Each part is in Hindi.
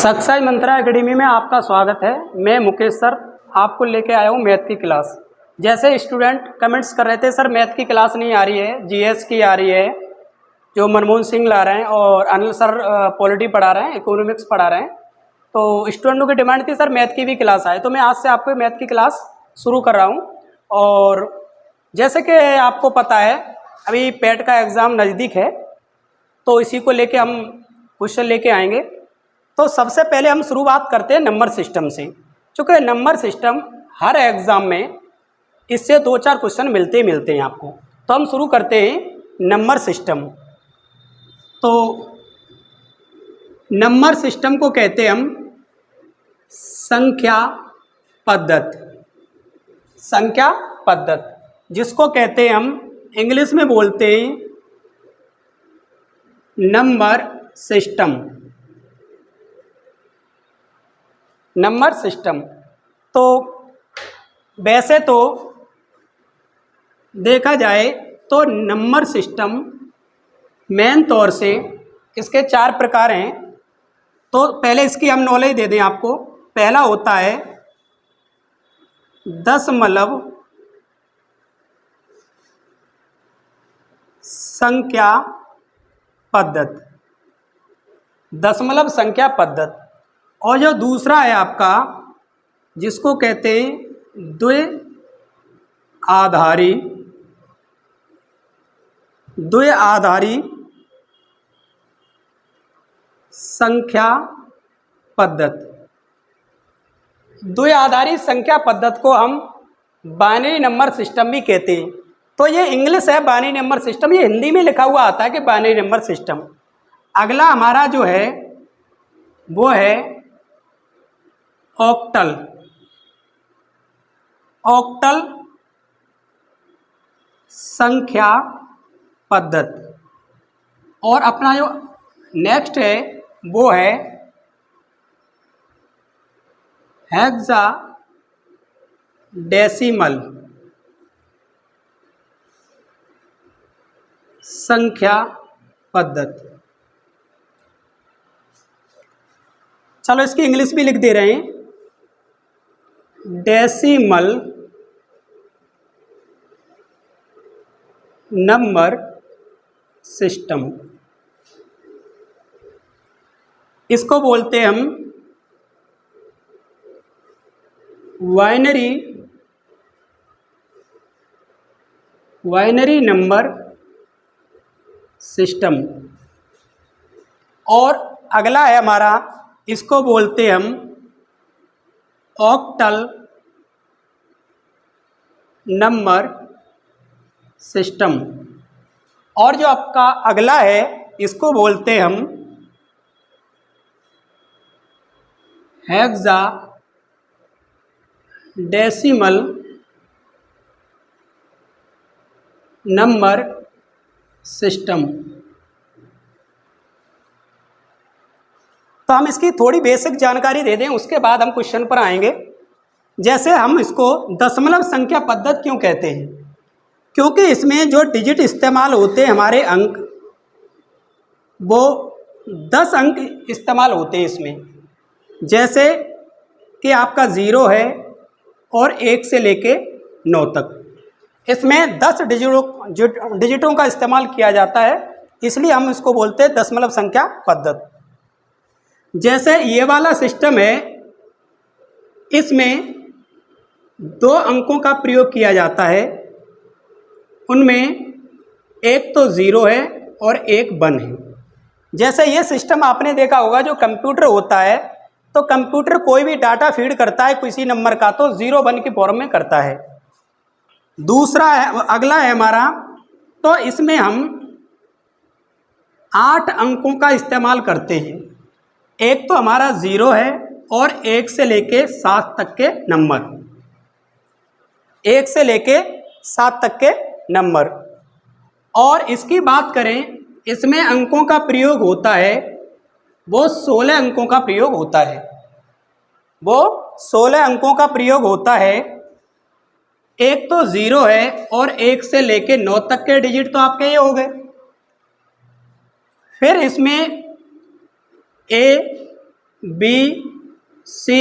सक्सेस मंत्रा एकेडमी में आपका स्वागत है। मैं मुकेश सर आपको लेके आया हूँ मैथ की क्लास। जैसे स्टूडेंट कमेंट्स कर रहे थे सर मैथ की क्लास नहीं आ रही है, जीएस की आ रही है जो मनमोहन सिंह ला रहे हैं और अनिल सर पॉलिटी पढ़ा रहे हैं, इकोनॉमिक्स पढ़ा रहे हैं। तो स्टूडेंटों की डिमांड थी सर मैथ की भी क्लास आए, तो मैं आज से आपको मैथ की क्लास शुरू कर रहा हूँ। और जैसे कि आपको पता है अभी पेट का एग्ज़ाम नज़दीक है, तो इसी को लेके हम क्वेश्चन लेके आएंगे। तो सबसे पहले हम शुरुआत करते हैं नंबर सिस्टम से, क्योंकि नंबर सिस्टम हर एग्ज़ाम में इससे 2-4 क्वेश्चन मिलते ही मिलते हैं आपको। तो हम शुरू करते हैं नंबर सिस्टम। तो नंबर सिस्टम को कहते हैं हम संख्या पद्धति, संख्या पद्धति जिसको कहते हैं हम इंग्लिश में बोलते हैं नंबर सिस्टम। नंबर सिस्टम तो वैसे तो देखा जाए तो नंबर सिस्टम मेन तौर से इसके 4 प्रकार हैं। तो पहले इसकी हम नॉलेज दे दें आपको। पहला होता है दशमलव संख्या पद्धति, दशमलव संख्या पद्धति। और जो दूसरा है आपका जिसको कहते हैं द्विआधारी संख्या पद्धति। द्विआधारी संख्या पद्धति को हम बाइनरी नंबर सिस्टम भी कहते हैं। तो ये इंग्लिश है बाइनरी नंबर सिस्टम, ये हिंदी में लिखा हुआ आता है कि बाइनरी नंबर सिस्टम। अगला हमारा जो है वो है ऑक्टल। ऑक्टल संख्या पद्धति। और अपना जो नेक्स्ट है वो है हेक्साडेसिमल संख्या पद्धति। चलो इसकी इंग्लिश भी लिख दे रहे हैं, डेसिमल नंबर सिस्टम। इसको बोलते हैं हम वाइनरी नंबर सिस्टम। और अगला है हमारा, इसको बोलते हम ऑक्टल नंबर सिस्टम। और जो आपका अगला है इसको बोलते हम हेक्साडेसिमल नंबर सिस्टम। तो हम इसकी थोड़ी बेसिक जानकारी दे दें, उसके बाद हम क्वेश्चन पर आएंगे। जैसे हम इसको दशमलव संख्या पद्धति क्यों कहते हैं, क्योंकि इसमें जो डिजिट इस्तेमाल होते हैं हमारे अंक, वो 10 अंक इस्तेमाल होते हैं इसमें। जैसे कि आपका 0 है और 1 से लेके 9 तक, इसमें 10 डिजिटों का इस्तेमाल किया जाता है, इसलिए हम इसको बोलते हैं दशमलव संख्या पद्धति। जैसे ये वाला सिस्टम है, इसमें 2 अंकों का प्रयोग किया जाता है, उनमें एक तो 0 है और एक 1 है। जैसे ये सिस्टम आपने देखा होगा, जो कंप्यूटर होता है तो कंप्यूटर कोई भी डाटा फीड करता है किसी नंबर का तो 0-1 की फॉर्म में करता है। दूसरा है, अगला है हमारा, तो इसमें हम 8 अंकों का इस्तेमाल करते हैं। एक तो हमारा 0 है और 1 से लेके 7 तक के नंबर, 1 से लेके 7 तक के नंबर। और इसकी बात करें, इसमें अंकों का प्रयोग होता है वो 16 अंकों का प्रयोग होता है, वो 16 अंकों का प्रयोग होता है। एक तो 0 है और 1 से लेके 9 तक के डिजिट तो आपके ये हो गए। फिर इसमें ए बी, सी,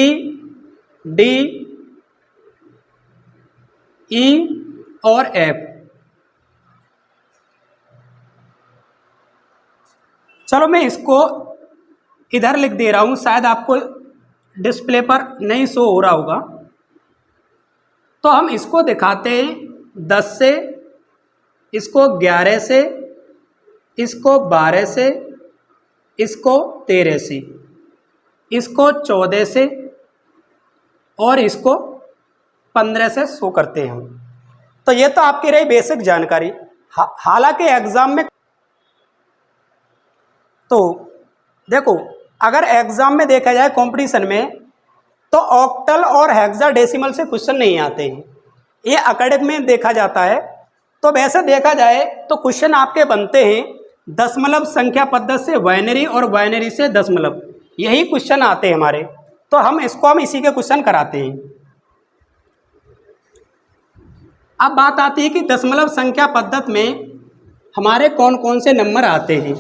डी, ई और एफ। चलो मैं इसको इधर लिख दे रहा हूँ, शायद आपको डिस्प्ले पर नहीं शो हो रहा होगा। तो हम इसको दिखाते हैं 10 से, इसको 11 से, इसको 12 से, इसको 13 से, इसको 14 से और इसको 15 से शो करते हैं हम। तो ये तो आपकी रही बेसिक जानकारी। हालांकि एग्ज़ाम में तो देखो, अगर एग्ज़ाम में देखा जाए कंपटीशन में, तो ऑक्टल और हेक्साडेसिमल से क्वेश्चन नहीं आते हैं, ये एकेडमिक में देखा जाता है। तो वैसे देखा जाए तो क्वेश्चन आपके बनते हैं दशमलव संख्या पद्धति से बाइनरी और बाइनरी से दशमलव, यही क्वेश्चन आते हैं हमारे। तो हम इसी के क्वेश्चन कराते हैं। अब बात आती है कि दशमलव संख्या पद्धति में हमारे कौन कौन से नंबर आते हैं,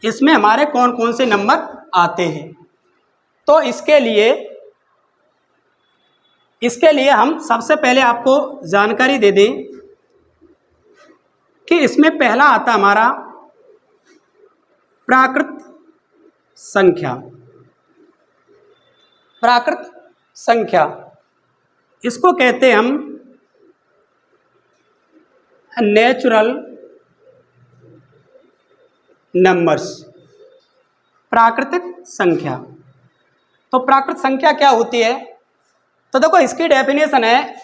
इसमें हमारे कौन कौन से नंबर आते हैं। तो इसके लिए हम सबसे पहले आपको जानकारी दे दें कि इसमें पहला आता हमारा प्राकृत संख्या। प्राकृत संख्या इसको कहते हैं हम नेचुरल नंबर्स, प्राकृतिक संख्या। तो प्राकृत संख्या क्या होती है? तो देखो, इसकी डेफिनेशन है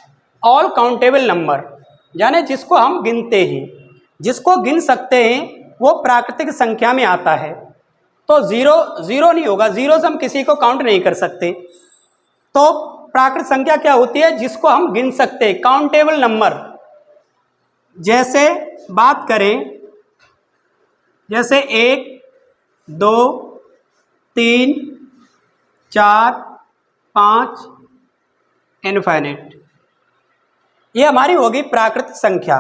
ऑल काउंटेबल नंबर, यानी जिसको हम गिनते हैं, जिसको गिन सकते हैं, वो प्राकृतिक संख्या में आता है। तो जीरो नहीं होगा, जीरो से हम किसी को काउंट नहीं कर सकते। तो प्राकृत संख्या क्या होती है? जिसको हम गिन सकते हैं, काउंटेबल नंबर। जैसे बात करें, जैसे 1, 2, 3, 4, 5 इनफाइनाइट, ये हमारी होगी प्राकृत संख्या।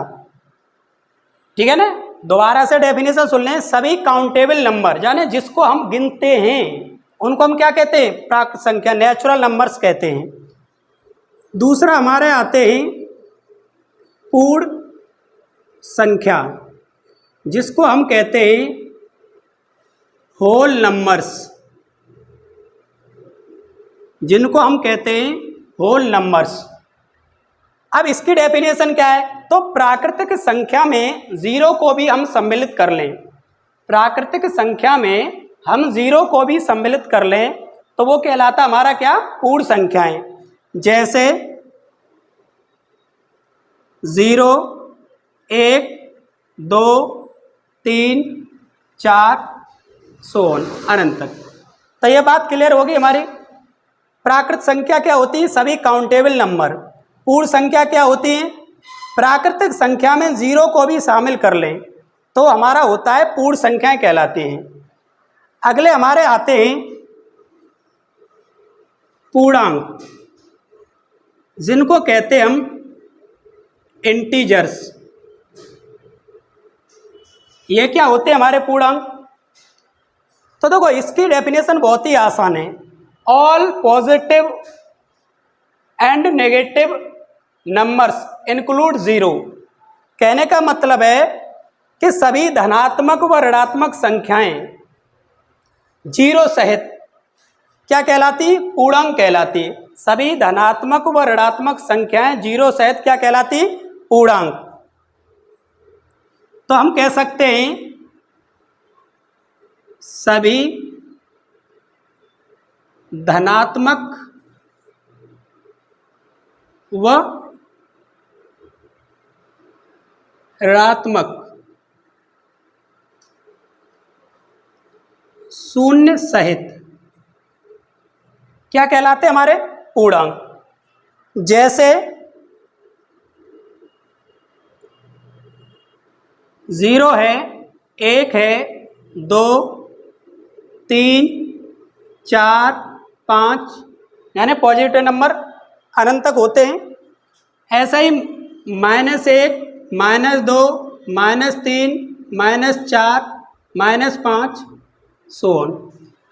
ठीक है ना? दोबारा से डेफिनेशन सुन लें, सभी काउंटेबल नंबर यानी जिसको हम गिनते हैं उनको हम क्या कहते हैं? प्राकृत संख्या, नेचुरल नंबर्स कहते हैं। दूसरा हमारे आते हैं पूर्ण संख्या, जिसको हम कहते हैं होल नंबर्स, जिनको हम कहते हैं होल नंबर्स। अब इसकी डेफिनेशन क्या है? तो प्राकृतिक संख्या में जीरो को भी हम सम्मिलित कर लें, प्राकृतिक संख्या में हम जीरो को भी सम्मिलित कर लें तो वो कहलाता हमारा क्या? पूर्ण संख्याएं। जैसे 0, 1, 2, 3, 4 सोन अनंत तक। तो ये बात क्लियर होगी हमारी। प्राकृत संख्या क्या होती है? सभी काउंटेबल नंबर। पूर्ण संख्या क्या होती है? प्राकृतिक संख्या में जीरो को भी शामिल कर लें तो हमारा होता है पूर्ण संख्याएं कहलाती हैं। अगले हमारे आते हैं पूर्णांक, जिनको कहते हम इंटीजर्स। ये क्या होते हैं हमारे पूर्णांक? तो देखो, इसकी डेफिनेशन बहुत ही आसान है। All positive and negative numbers include zero. कहने का मतलब है कि सभी धनात्मक व ऋणात्मक संख्याएं जीरो सहित क्या कहलाती? पूर्णांक कहलाती। सभी धनात्मक व ऋणात्मक संख्याएं जीरो सहित क्या कहलाती? पूर्णांक। तो हम कह सकते हैं सभी धनात्मक व ऋणात्मक शून्य सहित क्या कहलाते हमारे? पूर्णांक। जैसे 0 है, 1 है, 2, 3, 4, 5 यानी पॉजिटिव नंबर अनंत तक होते हैं। ऐसा ही -1, -2, -3, -4, -5 सोन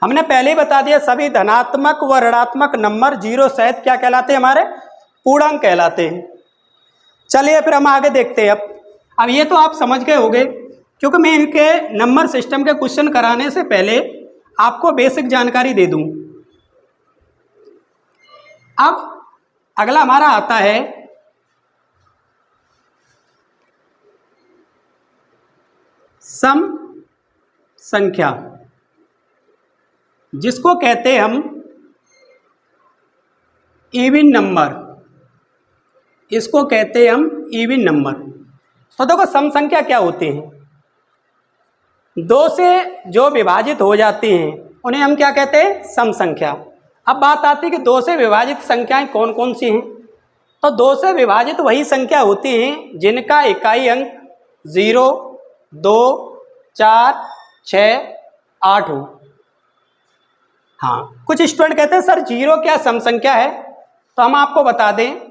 हमने पहले ही बता दिया सभी धनात्मक व ऋणात्मक नंबर जीरो सहित क्या कहलाते हैं, हमारे पूर्णांक कहलाते हैं। चलिए फिर हम आगे देखते हैं। अब ये तो आप समझ गए होंगे, क्योंकि मैं इनके नंबर सिस्टम के क्वेश्चन कराने से पहले आपको बेसिक जानकारी दे दूं। अब अगला हमारा आता है सम संख्या, जिसको कहते हैं हम इवन नंबर, इसको कहते हैं हम इवन नंबर। तो देखो सम संख्या क्या होते हैं, दो से जो विभाजित हो जाती हैं उन्हें हम क्या कहते हैं, सम संख्या। अब बात आती है कि दो से विभाजित संख्याएं कौन कौन सी हैं। तो दो से विभाजित वही संख्या होती हैं जिनका इकाई अंक 0, 2, 4, 6, 8 हो। हाँ, कुछ स्टूडेंट कहते हैं सर 0 क्या सम संख्या है, तो हम आपको बता दें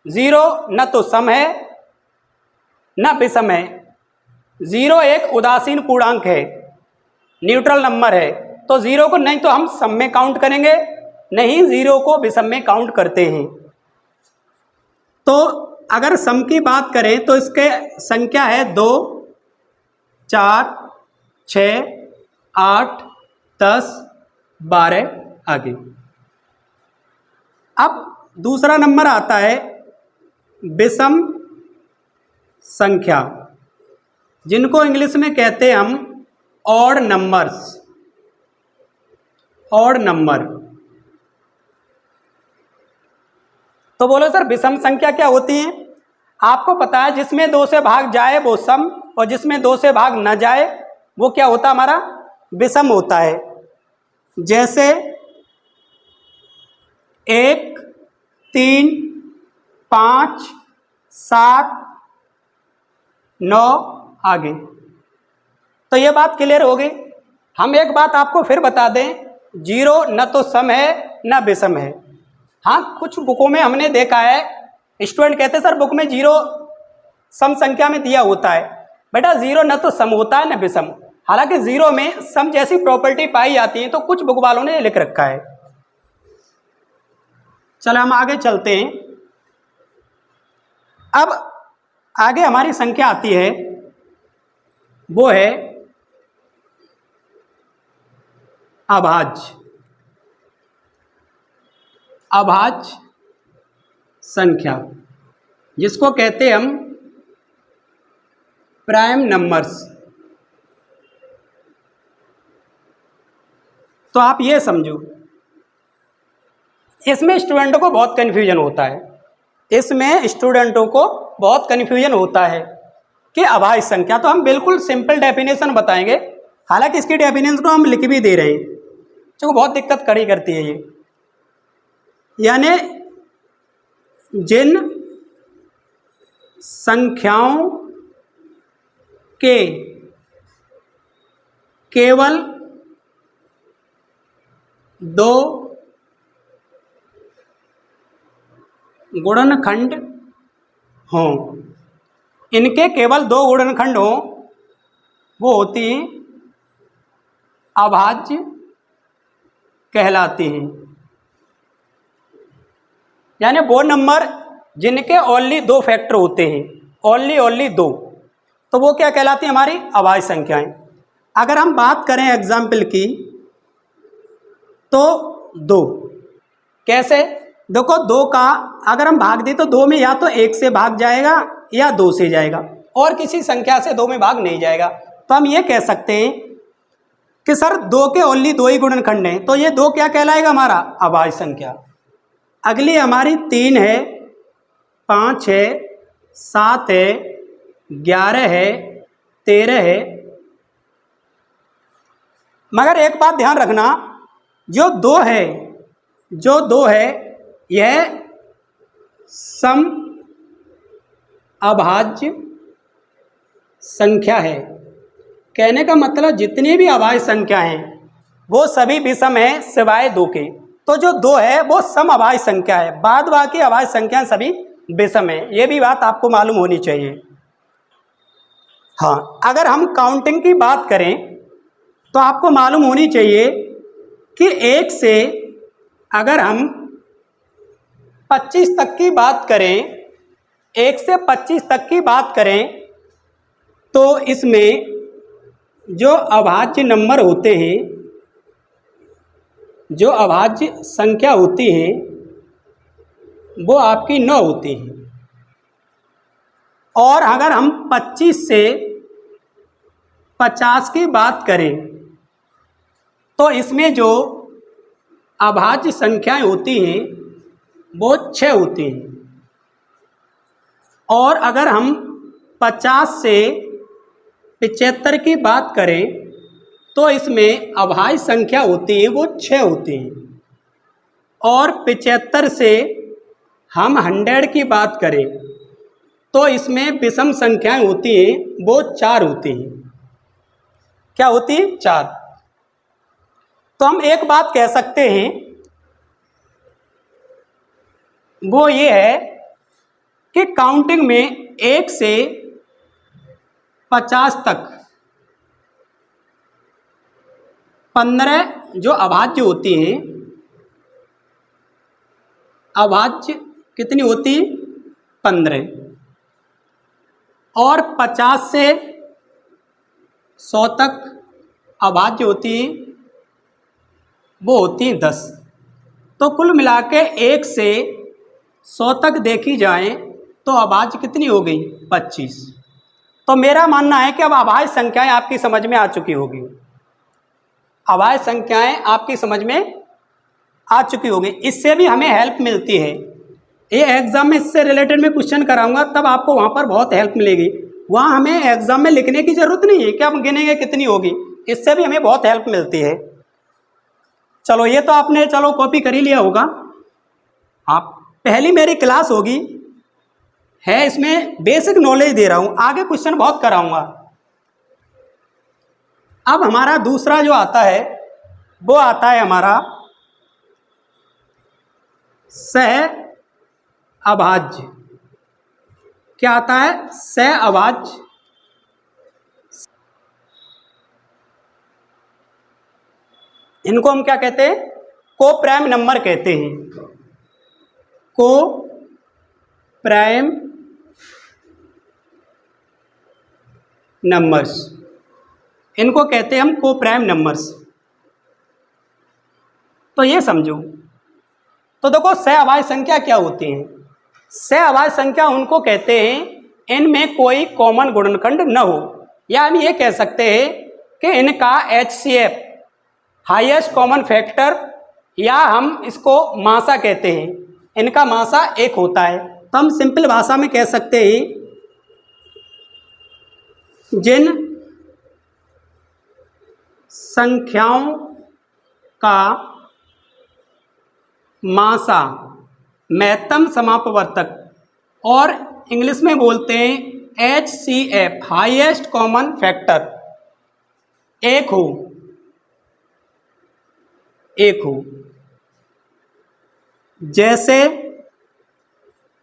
0 न तो सम है न विषम है। 0 एक उदासीन पूर्णांक है, न्यूट्रल नंबर है। तो 0 को नहीं तो हम सम में काउंट करेंगे, नहीं 0 को विषम में काउंट करते हैं। तो अगर सम की बात करें तो इसके संख्या है 2, 4, 6, 8, 10, 12 आगे। अब दूसरा नंबर आता है विषम संख्या, जिनको इंग्लिश में कहते हैं हम ऑड नंबर्स, ऑड नंबर। तो बोलो सर विषम संख्या क्या होती है। आपको पता है जिसमें 2 से भाग जाए वो सम, और जिसमें 2 से भाग न जाए वो क्या होता हमारा, विषम होता है। जैसे 1, 3, 5, 7, 9 आगे। तो ये बात क्लियर हो गई। हम एक बात आपको फिर बता दें, 0 न तो सम है न विषम है। हाँ, कुछ बुकों में हमने देखा है स्टूडेंट कहते हैं सर बुक में 0 सम संख्या में दिया होता है। बेटा 0 न तो सम होता है न विषम, हालांकि 0 में सम जैसी प्रॉपर्टी पाई जाती है, तो कुछ बुक वालों ने लिख रखा है। चलो हम आगे चलते हैं। अब आगे हमारी संख्या आती है, वो है अभाज्य, अभाज्य संख्या, जिसको कहते हैं हम प्राइम नंबर्स। तो आप ये समझो, इसमें स्टूडेंटों को बहुत कन्फ्यूजन होता है, इसमें स्टूडेंटों को बहुत कन्फ्यूजन होता है कि अभाज्य संख्या। तो हम बिल्कुल सिंपल डेफिनेशन बताएंगे, हालांकि इसकी डेफिनेशन को हम लिख भी दे रहे हैं, जो बहुत दिक्कत खड़ी करती है ये। यानी जिन संख्याओं के केवल 2 गुणनखंड हों, इनके केवल 2 गुणनखंड हों, वो होती हैं अभाज्य कहलाती हैं। यानी वो नंबर जिनके ओनली 2 फैक्टर होते हैं, ओनली 2, तो वो क्या कहलाती है, हमारी अभाज्य संख्याएं। अगर हम बात करें एग्जाम्पल की, तो 2 कैसे, देखो 2 का अगर हम भाग दें तो 2 में या तो 1 से भाग जाएगा या 2 से जाएगा, और किसी संख्या से 2 में भाग नहीं जाएगा। तो हम ये कह सकते हैं कि सर 2 के ओनली 2 ही गुणनखंड हैं, तो ये 2 क्या कहलाएगा, हमारा अभाज्य संख्या। अगली हमारी 3 है, 5 है, 7 है, 11 है, 13 है। मगर एक बात ध्यान रखना, जो 2 है यह सम अभाज्य संख्या है। कहने का मतलब जितनी भी अभाज्य संख्या हैं वो सभी विषम हैं सिवाय 2 के। तो जो 2 है वो सम अभाज्य संख्या है, बाद बाकी अभाज्य संख्या सभी विषम है। ये भी बात आपको मालूम होनी चाहिए। हाँ, अगर हम काउंटिंग की बात करें तो आपको मालूम होनी चाहिए कि 1 से अगर हम 25 तक की बात करें, 1 से 25 तक की बात करें, तो इसमें जो अभाज्य नंबर होते हैं, जो अभाज्य संख्या होती है, वो आपकी 9 होती है। और अगर हम 25 से 50 की बात करें, तो इसमें जो अभाज्य संख्याएं होती हैं वो 6 होती हैं। और अगर हम 50 से 75 की बात करें, तो इसमें अभाज्य संख्या होती है वो 6 होती हैं। और 75 से हम 100 की बात करें, तो इसमें विषम संख्याएं होती हैं वो 4 होती हैं। क्या होती है? 4। तो हम एक बात कह सकते हैं, वो ये है कि काउंटिंग में 1 से 50 तक 15 जो अभाज्य होती हैं, अभाज्य कितनी होती? 15। और 50 से 100 तक अभाज्य होती हैं, वो होती हैं 10। तो कुल मिला के 1 से 100 तक देखी जाए तो अभाज्य कितनी हो गई? 25। तो मेरा मानना है कि अब अभाज्य संख्याएं आपकी समझ में आ चुकी होगी। अभाज्य संख्याएं आपकी समझ में आ चुकी होगी। इससे भी हमें हेल्प मिलती है। ये एग्ज़ाम में इससे रिलेटेड मैं क्वेश्चन कराऊंगा, तब आपको वहाँ पर बहुत हेल्प मिलेगी। वहाँ हमें एग्ज़ाम में लिखने की ज़रूरत नहीं है कि हम गिनेंगे कितनी होगी, इससे भी हमें बहुत हेल्प मिलती है। चलो, ये तो आपने चलो कॉपी कर ही लिया होगा। आप पहली मेरी क्लास होगी है, इसमें बेसिक नॉलेज दे रहा हूँ, आगे क्वेश्चन बहुत कराऊंगा। अब हमारा दूसरा जो आता है वो आता है हमारा सह अभाज्य। क्या आता है? सह अभाज्य। इनको हम क्या कहते हैं? को प्राइम नंबर कहते हैं। को प्राइम नंबर्स, इनको कहते हैं हम को प्राइम नंबर्स। तो ये समझो। तो देखो, सह अभाज्य संख्या क्या होती है? सह अभाज्य संख्या उनको कहते हैं इनमें कोई कॉमन गुणनखंड न हो, या हम ये कह सकते हैं कि इनका HCF हाईएस्ट कॉमन फैक्टर, या हम इसको मासा कहते हैं, इनका मासा 1 होता है। तो हम सिंपल भाषा में कह सकते हैं जिन संख्याओं का मासा महत्तम समापवर्तक, और इंग्लिश में बोलते हैं HCF हाईएस्ट कॉमन फैक्टर, 1 हो। जैसे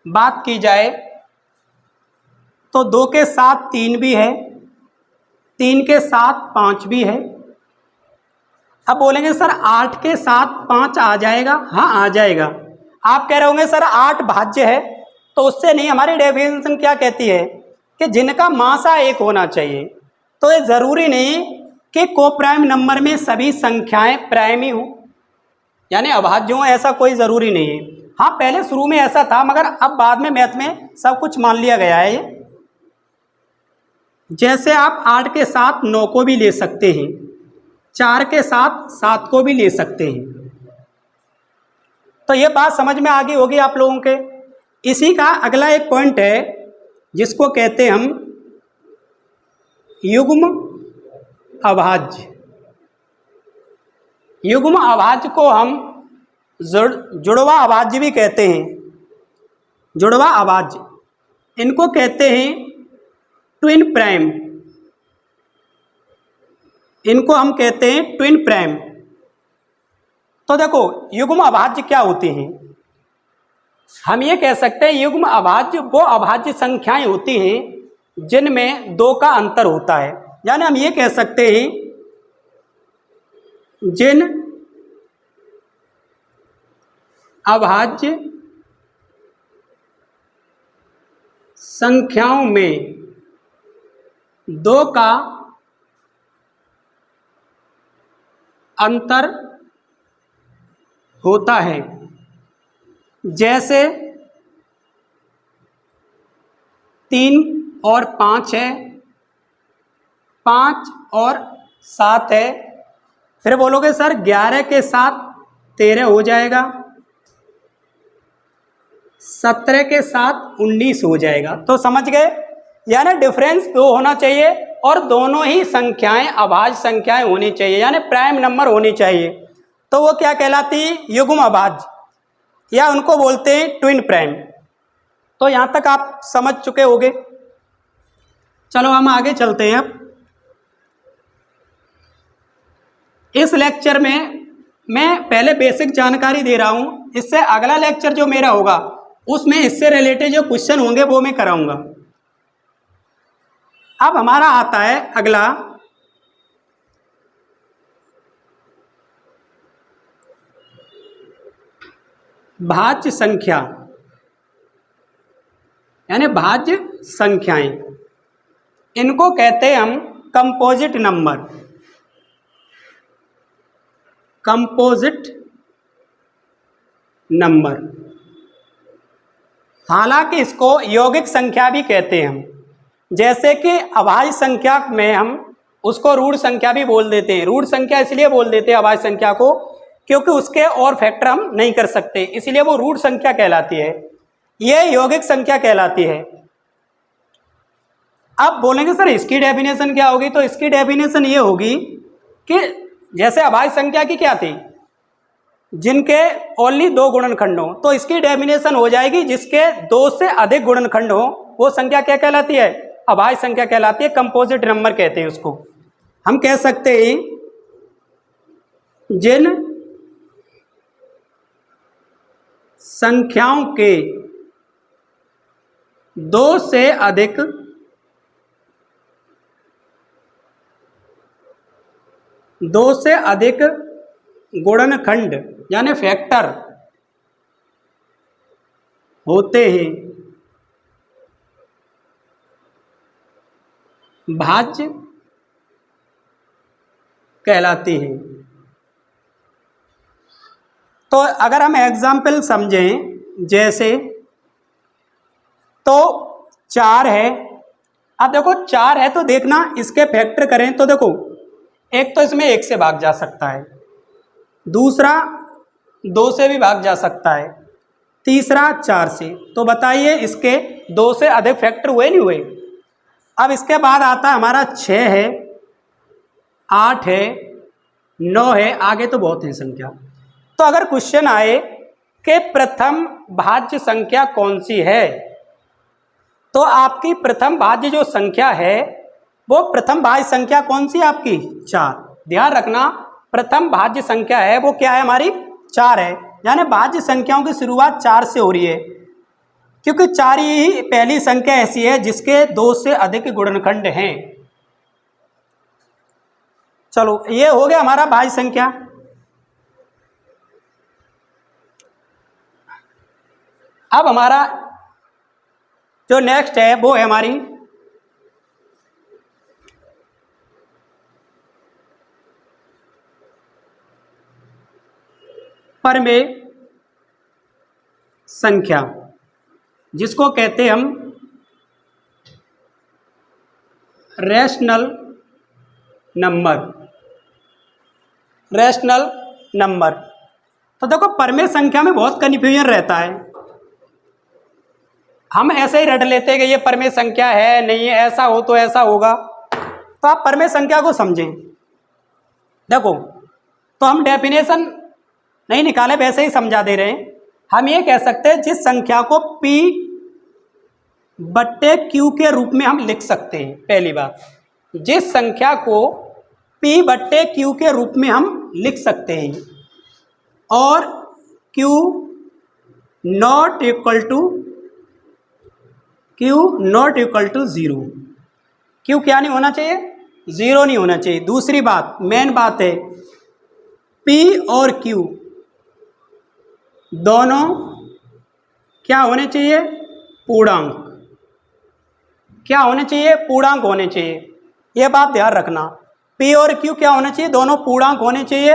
बात की जाए तो 2 के साथ 3 भी है, 3 के साथ 5 भी है। अब बोलेंगे सर 8 के साथ 5 आ जाएगा? हाँ, आ जाएगा। आप कह रहे होंगे सर 8 भाज्य है, तो उससे नहीं। हमारी डेफिनेशन क्या कहती है कि जिनका मासा 1 होना चाहिए। तो ये ज़रूरी नहीं कि को प्राइम नंबर में सभी संख्याएं प्राइम ही हों, यानी अभाज्य हों, ऐसा कोई ज़रूरी नहीं है। हाँ, पहले शुरू में ऐसा था, मगर अब बाद में मैथ में सब कुछ मान लिया गया है। जैसे आप 8 के साथ 9 को भी ले सकते हैं, 4 के साथ 7 को भी ले सकते हैं। तो ये बात समझ में आ गई होगी आप लोगों के। इसी का अगला एक पॉइंट है जिसको कहते हैं हम युग्म अभाज्य। युग्म अभाज्य को हम जुड़वा अभाज्य भी कहते हैं। जुड़वा अभाज्य, इनको कहते हैं ट्विन प्राइम, इनको हम कहते हैं ट्विन प्राइम। तो देखो, युग्म अभाज्य क्या होते हैं? हम ये कह सकते हैं युग्म अभाज्य वो अभाज्य संख्याएं होती हैं जिनमें 2 का अंतर होता है। यानी हम ये कह सकते हैं जिन अभाज्य संख्याओं में 2 का अंतर होता है, जैसे 3 और 5 है, 5 और 7 है। फिर बोलोगे सर 11 के साथ 13 हो जाएगा, 17 के साथ 19 हो जाएगा। तो समझ गए, यानी डिफरेंस 2 होना चाहिए और दोनों ही संख्याएं अभाज्य संख्याएं होनी चाहिए, यानी प्राइम नंबर होनी चाहिए। तो वो क्या कहलाती है? युग्म अभाज्य, या उनको बोलते हैं ट्विन प्राइम। तो यहाँ तक आप समझ चुके होंगे। चलो हम आगे चलते हैं। अब इस लेक्चर में मैं पहले बेसिक जानकारी दे रहा हूँ, इससे अगला लेक्चर जो मेरा होगा उसमें इससे रिलेटेड जो क्वेश्चन होंगे वो मैं कराऊंगा। अब हमारा आता है अगला, भाज्य संख्या, यानी भाज्य संख्याएं। इनको कहते हैं हम कंपोजिट नंबर, कंपोजिट नंबर। हालांकि इसको यौगिक संख्या भी कहते हैं हम, जैसे कि अभाज्य संख्या में हम उसको रूढ़ संख्या भी बोल देते हैं। रूढ़ संख्या इसलिए बोल देते हैं अभाज्य संख्या को क्योंकि उसके और फैक्टर हम नहीं कर सकते, इसलिए वो रूढ़ संख्या कहलाती है। ये यौगिक संख्या कहलाती है। अब बोलेंगे सर इसकी डेफिनेशन क्या होगी? तो इसकी डेफिनेशन ये होगी कि जैसे अभाज्य संख्या की क्या थी, जिनके ओनली 2 गुणनखंड हो, तो इसकी डेफिनेशन हो जाएगी जिसके 2 से अधिक गुणनखंड हो वो संख्या क्या कहलाती है? अभाज्य संख्या कहलाती है। कंपोजिट नंबर कहते हैं उसको। हम कह सकते हैं जिन संख्याओं के 2 से अधिक गुणनखंड यानी फैक्टर होते हैं, भाज्य कहलाती हैं। तो अगर हम एग्जाम्पल समझें, जैसे तो 4 है। अब देखो 4 है तो देखना इसके फैक्टर करें तो देखो एक तो इसमें 1 से भाग जा सकता है, दूसरा 2 से भी भाग जा सकता है, तीसरा 4 से। तो बताइए इसके 2 से अधिक फैक्टर हुए नहीं हुए? अब इसके बाद आता है हमारा 6 है, 8 है, 9 है, आगे तो बहुत है संख्या। तो अगर क्वेश्चन आए कि प्रथम भाज्य संख्या कौन सी है, तो आपकी प्रथम भाज्य जो संख्या है वो प्रथम भाज्य संख्या कौन सी है आपकी? 4। ध्यान रखना प्रथम भाज्य संख्या है वो क्या है हमारी? 4 है। यानी भाज्य संख्याओं की शुरुआत 4 से हो रही है, क्योंकि 4 ही पहली संख्या ऐसी है जिसके 2 से अधिक गुणनखंड हैं। चलो ये हो गया हमारा भाज्य संख्या। अब हमारा जो नेक्स्ट है वो है हमारी परमेय संख्या, जिसको कहते हैं हम रैशनल नंबर। Rational number. तो देखो परमेय संख्या में बहुत कन्फ्यूजन रहता है। हम ऐसे ही रट लेते हैं कि ये परमेय संख्या है, नहीं है, ऐसा हो तो ऐसा होगा। तो आप परमेय संख्या को समझें। देखो तो हम डेफिनेशन नहीं निकाले, वैसे ही समझा दे रहे हैं। हम ये कह सकते हैं जिस संख्या को P बट्टे Q के रूप में हम लिख सकते हैं। पहली बात, जिस संख्या को P बट्टे Q के रूप में हम लिख सकते हैं और Q not equal to 0। Q क्या नहीं होना चाहिए? 0 नहीं होना चाहिए। दूसरी बात, मेन बात है P और Q दोनों क्या होने चाहिए? पूर्णांक। क्या होने चाहिए? पूर्णांक होने चाहिए। ये बात ध्यान रखना। P और Q क्या होने चाहिए? दोनों पूर्णांक होने चाहिए।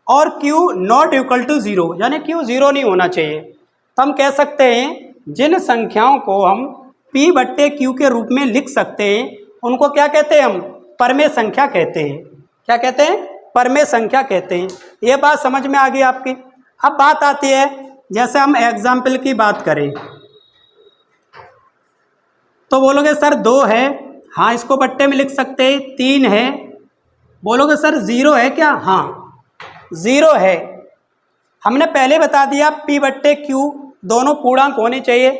और Q नॉट इक्वल टू 0, यानी Q 0 नहीं होना चाहिए। तो हम कह सकते हैं जिन संख्याओं को हम P बट्टे Q के रूप में लिख सकते हैं उनको क्या कहते हैं? हम परमेय संख्या कहते हैं। क्या कहते हैं? परमेय संख्या कहते हैं। ये बात समझ में आ गई आपकी। अब बात आती है, जैसे हम एग्जाम्पल की बात करें तो बोलोगे सर 2 है, हाँ इसको बट्टे में लिख सकते हैं। 3 है, बोलोगे सर 0 है क्या? हाँ 0 है। हमने पहले बता दिया P बट्टे Q दोनों पूर्णांक होने चाहिए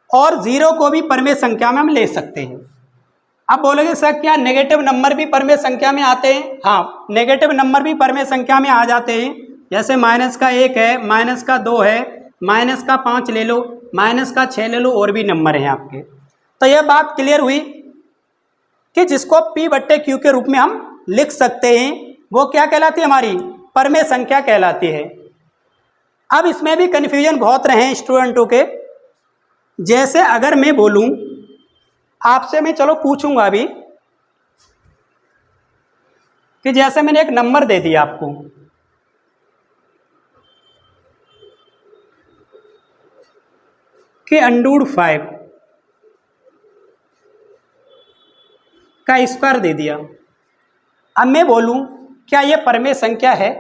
और 0 को भी परमेय संख्या में हम ले सकते हैं। अब बोलोगे सर क्या नेगेटिव नंबर भी परमेय संख्या में आते हैं? हाँ नेगेटिव नंबर भी परमेय संख्या में आ जाते हैं। जैसे -1 है, -2 है, -5 ले लो, -6 ले लो, और भी नंबर हैं आपके। तो यह बात क्लियर हुई कि जिसको P बट्टे Q के रूप में हम लिख सकते हैं वो क्या कहलाती है? हमारी परमेय संख्या कहलाती है। अब इसमें भी कन्फ्यूजन बहुत रहे हैं स्टूडेंटों के। जैसे अगर मैं बोलूं आपसे, मैं चलो पूछूंगा अभी कि जैसे मैंने एक नंबर दे दिया आपको कि √5 का स्क्वायर दे दिया। अब मैं बोलूं क्या ये परमेय संख्या है?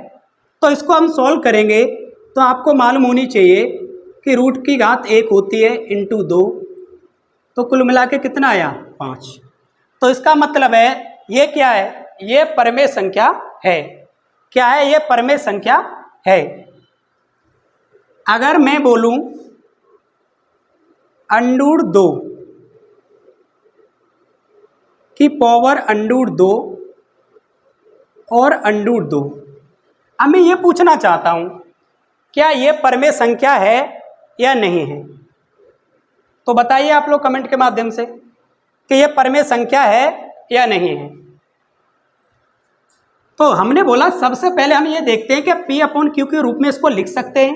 तो इसको हम सॉल्व करेंगे तो आपको मालूम होनी चाहिए कि √1 होती है इंटू 2, तो कुल मिला के कितना आया? 5। तो इसका मतलब है ये क्या है? ये परमेय संख्या है। क्या है? ये परमेय संख्या है। अगर मैं बोलूं √2 की पावर √2 और √2, अब मैं ये पूछना चाहता हूं क्या ये परमेय संख्या है या नहीं है? तो बताइए आप लोग कमेंट के माध्यम से कि ये परमेय संख्या है या नहीं है। तो हमने बोला सबसे पहले हम ये देखते हैं कि P अपॉन Q के रूप में इसको लिख सकते हैं।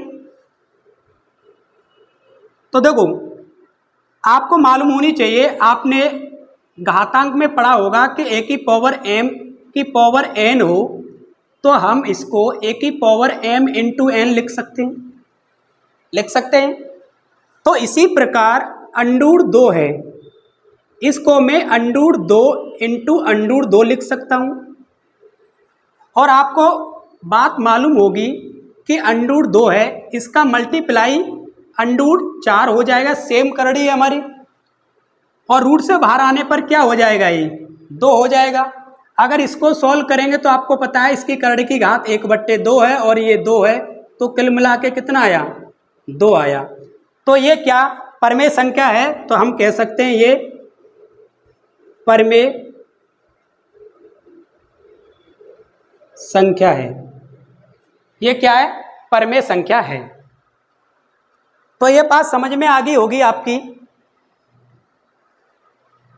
तो देखो आपको मालूम होनी चाहिए, आपने घातांक में पढ़ा होगा कि a की पावर m की पावर n हो तो हम इसको a की पावर m इंटू n लिख सकते हैं। तो इसी प्रकार √2 है, इसको मैं √2 इंटू √2 लिख सकता हूँ। और आपको बात मालूम होगी कि √2 है, इसका मल्टीप्लाई √4 हो जाएगा, सेम करड़ी है हमारी, और रूट से बाहर आने पर क्या हो जाएगा? ये 2 हो जाएगा। अगर इसको सॉल्व करेंगे तो आपको पता है इसकी करड़ी की घात 1/2 है और ये 2 है, तो कुल मिला के कितना आया? 2 आया। तो ये क्या परमेय संख्या है? तो हम कह सकते हैं ये परमेय संख्या है। ये क्या है? परमेय संख्या है। तो ये बात समझ में आ गई होगी आपकी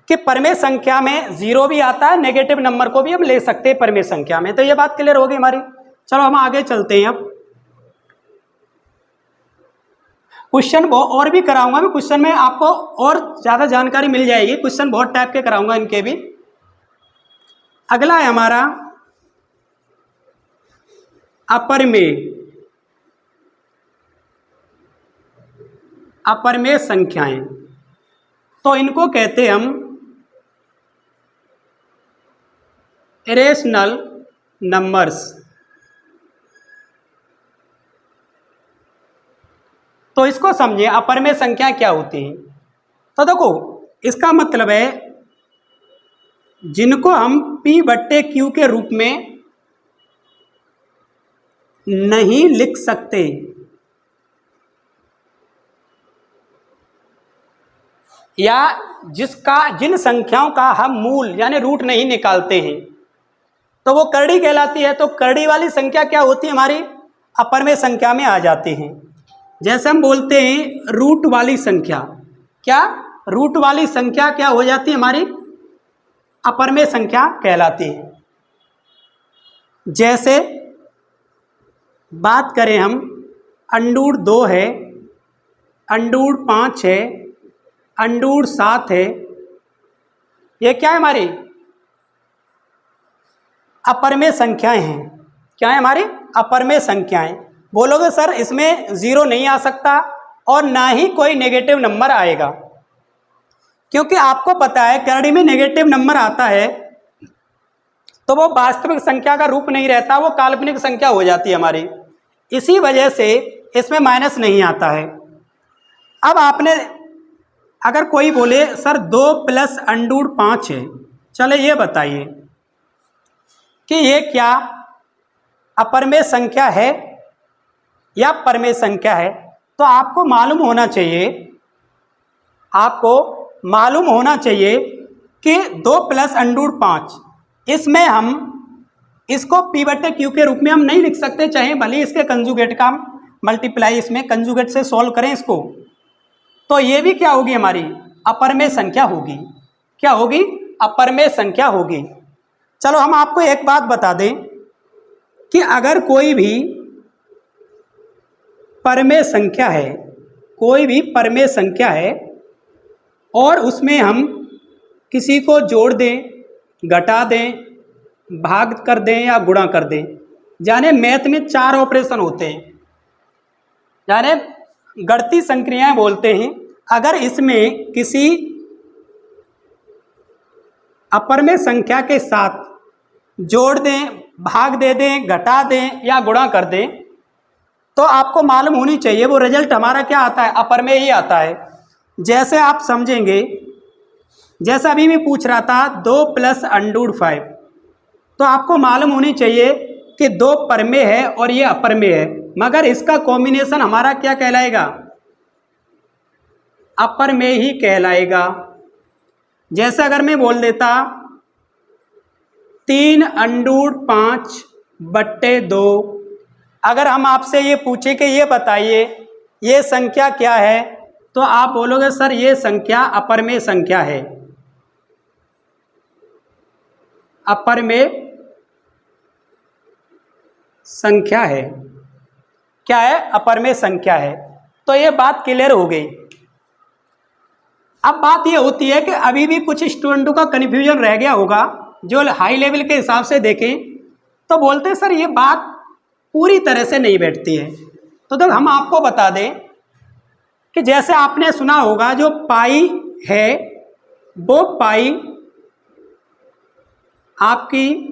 कि परमेय संख्या में 0 भी आता है, नेगेटिव नंबर को भी हम ले सकते हैं परमेय संख्या में। तो ये बात क्लियर होगी हमारी। चलो हम आगे चलते हैं। अब क्वेश्चन और भी कराऊंगा मैं, क्वेश्चन में आपको और ज़्यादा जानकारी मिल जाएगी। क्वेश्चन बहुत टाइप के कराऊंगा इनके भी। अगला है हमारा अपरमेय संख्याएं। तो इनको कहते हैं हम इरेशनल नंबर्स। तो इसको समझिए अपरमेय संख्या क्या होती है। तो देखो इसका मतलब है जिनको हम P बट्टे Q के रूप में नहीं लिख सकते, या जिन संख्याओं का हम मूल यानी रूट नहीं निकालते हैं तो वो करड़ी कहलाती है। तो करड़ी वाली संख्या क्या होती है? हमारी अपरमेय संख्या में आ जाती हैं। जैसे हम बोलते हैं रूट वाली संख्या, क्या रूट वाली संख्या क्या हो जाती है? हमारी अपरमेय संख्या कहलाती है। जैसे बात करें हम अंडूर 2 है, अंडूर 5 है, अंडूर 7 है। ये क्या है हमारी अपरमेय संख्याएं हैं। क्या है हमारी अपरमेय संख्याएं। बोलोगे सर इसमें जीरो नहीं आ सकता और ना ही कोई नेगेटिव नंबर आएगा, क्योंकि आपको पता है करड़ी में नेगेटिव नंबर आता है तो वो वास्तविक संख्या का रूप नहीं रहता, वो काल्पनिक संख्या हो जाती है हमारी। इसी वजह से इसमें माइनस नहीं आता है। अब आपने अगर कोई बोले सर 2 प्लस अंडूर 5 है, चले ये बताइए कि ये क्या अपरमेय संख्या है या परमेय संख्या है। तो आपको मालूम होना चाहिए, आपको मालूम होना चाहिए कि 2 प्लस अंडूर 5, इसमें हम इसको p/q के रूप में हम नहीं लिख सकते, चाहे भले इसके कंजुगेट का मल्टीप्लाई इसमें कंजुगेट से सॉल्व करें इसको, तो ये भी क्या होगी हमारी अपरमेय संख्या होगी। क्या होगी अपरमेय संख्या होगी। चलो हम आपको एक बात बता दें कि अगर कोई भी परमेय संख्या है, कोई भी परमेय संख्या है और उसमें हम किसी को जोड़ दें, घटा दें, भाग कर दें या गुणा कर दें, जाने मैथ में 4 ऑपरेशन होते हैं, जाने गणितीय संक्रियाएं बोलते हैं। अगर इसमें किसी अपरमेय संख्या के साथ जोड़ दें, भाग दे दें, घटा दें या गुणा कर दें, तो आपको मालूम होनी चाहिए वो रिजल्ट हमारा क्या आता है, अपरमेय ही आता है। जैसे आप समझेंगे, जैसा अभी मैं पूछ रहा था 2 प्लस अंडूर 5, तो आपको मालूम होनी चाहिए कि 2 परमेय है और ये अपरमेय है, मगर इसका कॉम्बिनेशन हमारा क्या कहलाएगा, अपरमेय ही कहलाएगा। जैसे अगर मैं बोल देता 3 अंडूर 5/2, अगर हम आपसे ये पूछे कि ये बताइए ये संख्या क्या है, तो आप बोलोगे सर ये संख्या अपरमेय संख्या है। अपरमेय संख्या है। क्या है अपरमेय संख्या है। तो ये बात क्लियर हो गई। अब बात ये होती है कि अभी भी कुछ स्टूडेंटों का कन्फ्यूजन रह गया होगा, जो हाई लेवल के हिसाब से देखें तो बोलते हैं सर ये बात पूरी तरह से नहीं बैठती है। तो हम आपको बता दें कि जैसे आपने सुना होगा जो पाई है वो पाई आपकी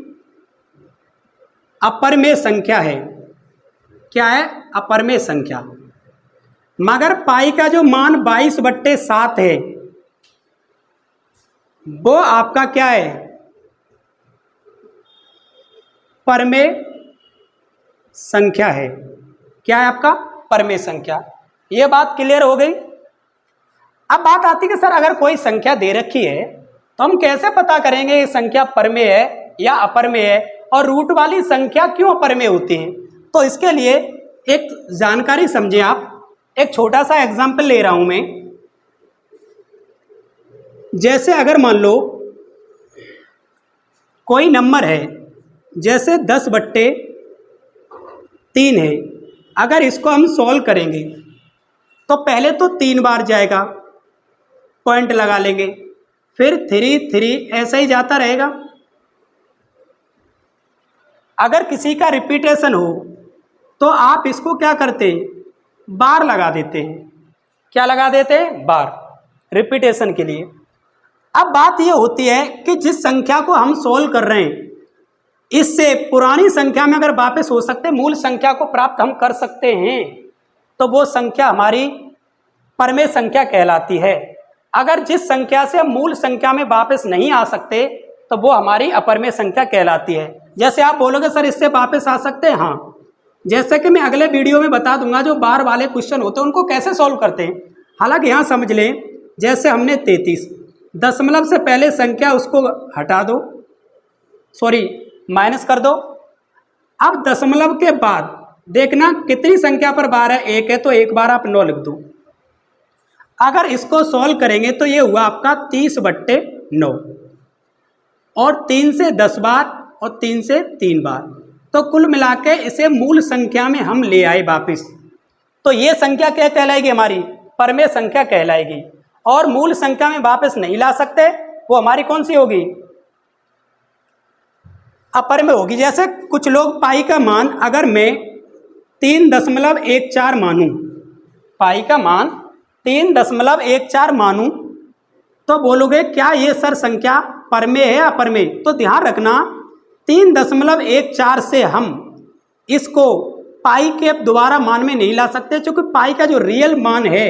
अपरमेय संख्या है। क्या है अपरमेय संख्या। मगर पाई का जो मान 22/7 है वो आपका क्या है परमेय संख्या है। क्या है आपका परमेय संख्या। ये बात क्लियर हो गई। अब बात आती है कि सर अगर कोई संख्या दे रखी है तो हम कैसे पता करेंगे ये संख्या परमेय है या अपरमेय है, और रूट वाली संख्या क्यों अपरमेय होती है। तो इसके लिए एक जानकारी समझें आप। एक छोटा सा एग्जाम्पल ले रहा हूं मैं। जैसे अगर मान लो कोई नंबर है, जैसे 10/3 है, अगर इसको हम सॉल्व करेंगे तो पहले तो 3 बार जाएगा, पॉइंट लगा लेंगे, फिर 3 3 ऐसा ही जाता रहेगा। अगर किसी का रिपीटेशन हो तो आप इसको क्या करते हैं बार लगा देते हैं। क्या लगा देते हैं बार, रिपीटेशन के लिए। अब बात यह होती है कि जिस संख्या को हम सोल्व कर रहे हैं इससे पुरानी संख्या में अगर वापस हो सकते मूल संख्या को प्राप्त हम कर सकते हैं तो वो संख्या हमारी परमेय संख्या कहलाती है। अगर जिस संख्या से हम मूल संख्या में वापस नहीं आ सकते तो वो हमारी अपरमेय संख्या कहलाती है। जैसे आप बोलोगे सर इससे वापस आ सकते हैं, हाँ। जैसे कि मैं अगले वीडियो में बता दूंगा जो बार वाले क्वेश्चन होते हैं उनको कैसे सॉल्व करते हैं। हालांकि यहाँ समझ लें, जैसे हमने 33 दशमलव से पहले संख्या उसको हटा दो, सॉरी माइनस कर दो। अब दशमलव के बाद देखना कितनी संख्या पर बार है, 1 है तो एक बार आप 9 लिख दो। अगर इसको सॉल्व करेंगे तो ये हुआ आपका 30/9 और 3 से 10 बार और 3 से 3 बार, तो कुल मिला के इसे मूल संख्या में हम ले आए वापिस। तो ये संख्या क्या कहलाएगी हमारी? परमेय संख्या कहलाएगी। और मूल संख्या में वापस नहीं ला सकते, वो हमारी कौन सी होगी? अपरमेय होगी। जैसे कुछ लोग पाई का मान अगर मैं 3.14 मानूं, पाई का मान 3.14 मानूं, तो बोलोगे क्या ये सर संख्या परमेय है या अपरमेय? तो ध्यान रखना 3.14 से हम इसको पाई के दोबारा मान में नहीं ला सकते, क्योंकि पाई का जो रियल मान है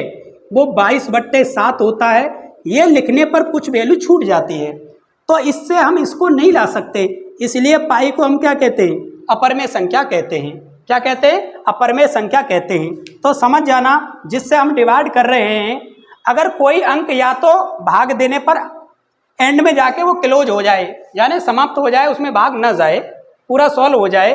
वो 22/7 होता है। ये लिखने पर कुछ वैल्यू छूट जाती है, तो इससे हम इसको नहीं ला सकते। इसलिए पाई को हम क्या कहते हैं? अपरमेय संख्या कहते हैं। क्या कहते हैं? अपरमेय संख्या कहते हैं। तो समझ जाना, जिससे हम डिवाइड कर रहे हैं, अगर कोई अंक या तो भाग देने पर एंड में जाके वो क्लोज हो जाए, यानी समाप्त हो जाए, उसमें भाग न जाए, पूरा सॉल्व हो जाए,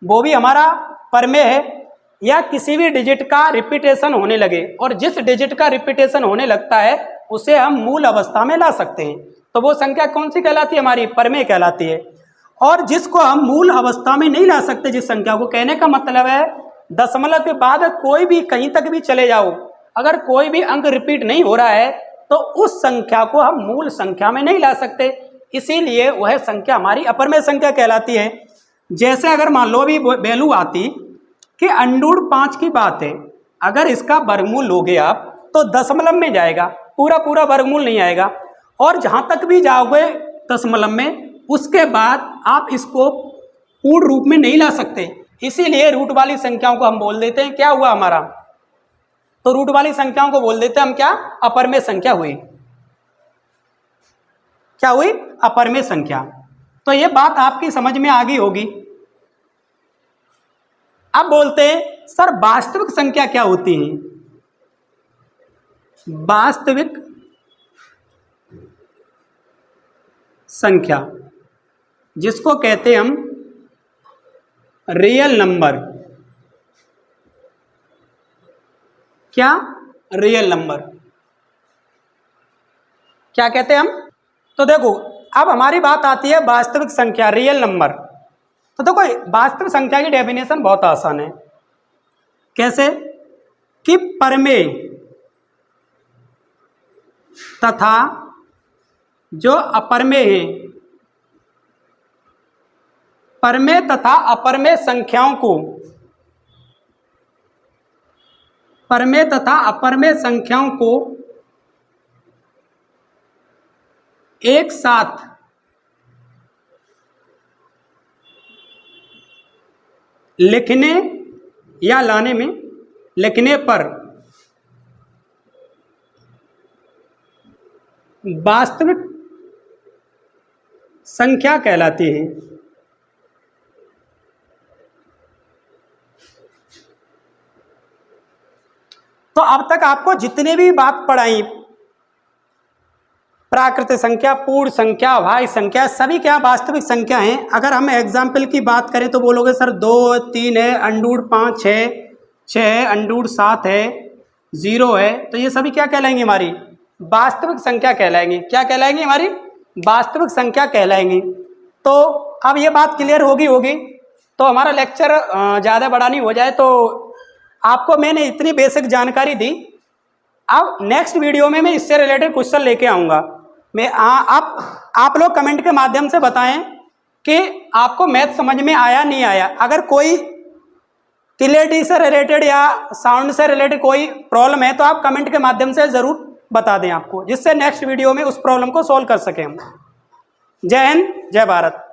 वो भी हमारा परमेय है। या किसी भी डिजिट का रिपीटेशन होने लगे, और जिस डिजिट का रिपीटेशन होने लगता है उसे हम मूल अवस्था में ला सकते हैं, तो वो संख्या कौन सी कहलाती है? हमारी परमेय कहलाती है। और जिसको हम मूल अवस्था में नहीं ला सकते, जिस संख्या को, कहने का मतलब है दशमलव के बाद कोई भी कहीं तक भी चले जाओ, अगर कोई भी अंक रिपीट नहीं हो रहा है तो उस संख्या को हम मूल संख्या में नहीं ला सकते, इसीलिए वह संख्या हमारी अपरमेय संख्या कहलाती है। जैसे अगर मान लो अभी वैल्यू आती कि √5 की बात है, अगर इसका वर्गमूल लोगे आप तो दशमलव में जाएगा, पूरा वर्गमूल नहीं आएगा, और जहाँ तक भी जाओगे दशमलव में, उसके बाद आप इसको पूर्ण रूप में नहीं ला सकते। इसीलिए रूट वाली संख्याओं को हम बोल देते हैं, क्या हुआ हमारा? तो रूट वाली संख्याओं को बोल देते हैं हम क्या? अपरमेय संख्या हुई। क्या हुई? अपरमेय संख्या। तो ये बात आपकी समझ में आ गई होगी। अब बोलते हैं सर वास्तविक संख्या क्या होती है? वास्तविक संख्या, जिसको कहते हैं हम रियल नंबर। क्या? Real number. क्या कहते हैं हम? तो देखो, अब हमारी बात आती है वास्तविक संख्या, रियल नंबर। तो देखो, वास्तविक संख्या की डेफिनेशन बहुत आसान है। कैसे? कि परमेय तथा जो अपरमेय है, परमेय तथा अपरमेय संख्याओं को, परमेय तथा अपरमेय संख्याओं को एक साथ लिखने या लाने में, लिखने पर वास्तविक संख्या कहलाती है। तो अब तक आपको जितने भी बात पढ़ाई, प्राकृतिक संख्या, पूर्ण संख्या, अभाज्य संख्या, सभी क्या वास्तविक संख्या हैं। अगर हम एग्जाम्पल की बात करें तो बोलोगे सर 2, 3 है, √5 है, 6 है, √7 है, 0 है, तो ये सभी क्या कहलाएंगे? हमारी वास्तविक संख्या कहलाएंगी। क्या कहलाएंगी? हमारी वास्तविक संख्या कहलाएंगी। तो अब ये बात क्लियर होगी। तो हमारा लेक्चर ज़्यादा बड़ा नहीं हो जाए, तो आपको मैंने इतनी बेसिक जानकारी दी। अब नेक्स्ट वीडियो में मैं इससे रिलेटेड क्वेश्चन लेके आऊँगा। मैं आप लोग कमेंट के माध्यम से बताएं कि आपको मैथ समझ में आया नहीं आया। अगर कोई क्लियरिटी से रिलेटेड या साउंड से रिलेटेड कोई प्रॉब्लम है तो आप कमेंट के माध्यम से ज़रूर बता दें आपको, जिससे नेक्स्ट वीडियो में उस प्रॉब्लम को सॉल्व कर सकें हम। जय हिंद, जय भारत।